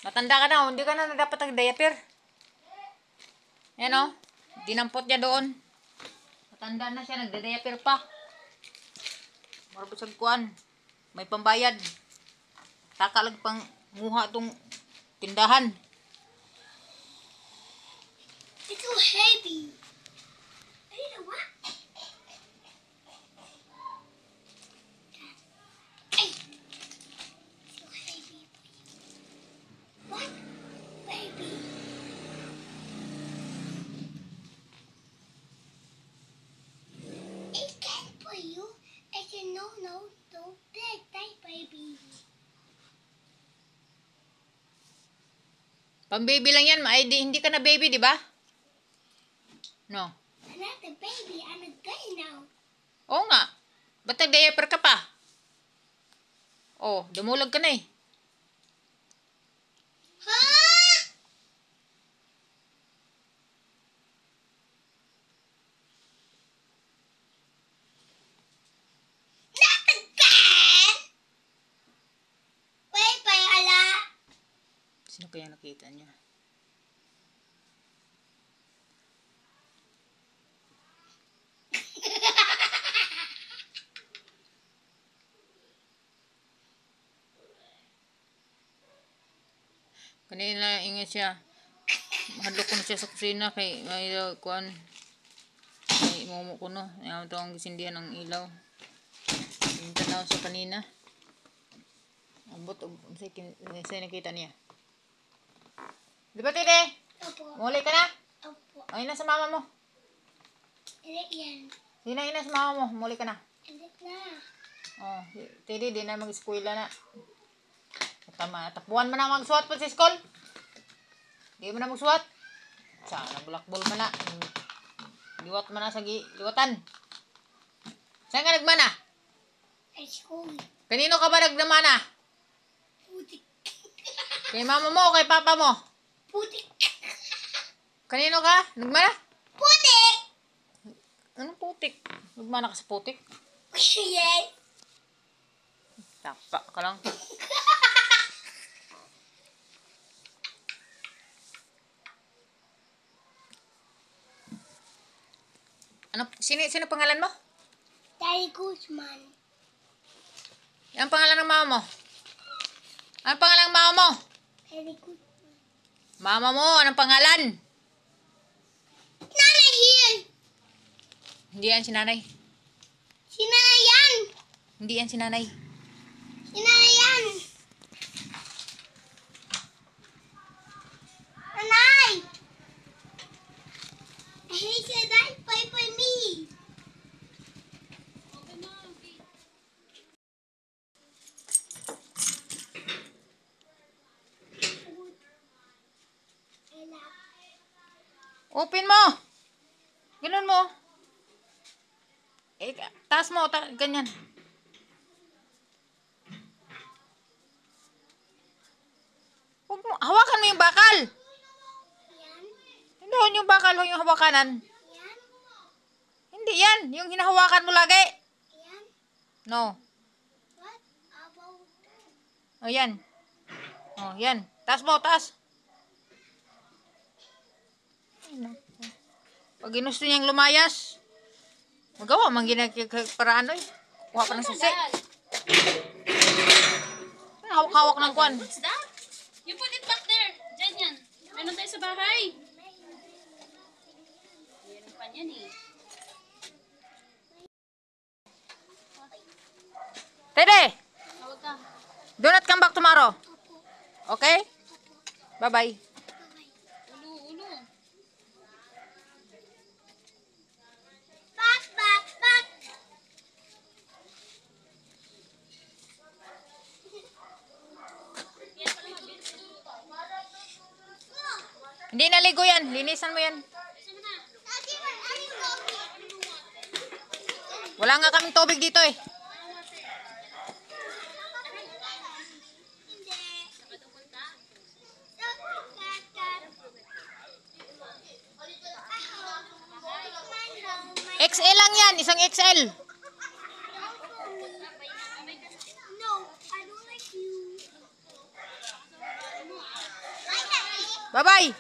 Matanda ka na, hindi ka na dapat nag-diaper. Yan o. Dinampot niya doon. Matanda na siya, nagda-diaper pa. Marabasag kuan. May pambayad. Takalag pang muha itong tindahan. It's so heavy. I need a what? Hey. So heavy. What? Baby. It's good for you. I said no, don't take that, baby. Pang-baby lang yan. Hindi ka na baby, di ba? No. I'm not a baby. I'm a guy now. Oo nga. Ba't nag-diaper ka pa? Oh, dumulag ka na eh. Huh? Not again! Wait, ala. Sino kaya nakita niya? Kanina ingat siya. Hadlok ko na siya sa kusina kay may kuan. May momo ko no. Ayaw ito ang gisindihan ng ilaw. Yung tanaw sa kanina. Ambot, sa'yo nakita niya. Di ba, Tide? Opo. Muli ka na? Opo. O, ina sa mama mo. Hindi yan. Sino ina sa mama mo? Muli ka na. Hindi na. O, Tide, di na mag-eskwela na. Tama, takbuhan mo na magsuot po sa school. Di mo na magsuot. Sana blackball mo na. Liwat mo na sa liwatan. Saan ka nagmana? At school. Kanino ka ba nagmana? Putik. Kay mama mo o kay papa mo? Putik. Kanino ka? Nagmana? Putik! Anong putik? Nagmana ka sa putik? Yes. Tapa ka lang. Ano, sino pangalan mo? Daddy Guzman. Ang pangalan ng mama mo? Anong pangalan ng mama mo? Daddy Guzman. Mama mo, anong pangalan? Nanay yan! Hindi yan si nanay. Si nanay yan! Hindi yan si nanay. Si nanay yan! Nanay! He said that play for me. Open mo! Ganun mo. Eh, taas mo, ganyan. Huwag mo, hawakan mo yung bakal. Yan. Hindi yung bakal, yung hawakanan. Yan. Hindi yan, yung hinahawakan mo lagi. Yan. No. What about O, yan. O, yan. Taas mo, taas. Pag ginusto niyang lumayas, magawa, mang ginagparaan eh. Kuha pa ng susi. Hawak-hawak ng kwan. What's that? You put it back there. Diyan yan. Meron tayo sa bahay. Meron pa yan eh. Tede, Tawag ka. do not come back tomorrow. Okay? Bye-bye. Ulo. back, back, back? Hindi naligo yan. Linisan mo yan. Wala nga kaming tubig dito eh. XL lang yan. Isang XL. No, I don't like you. Bye-bye!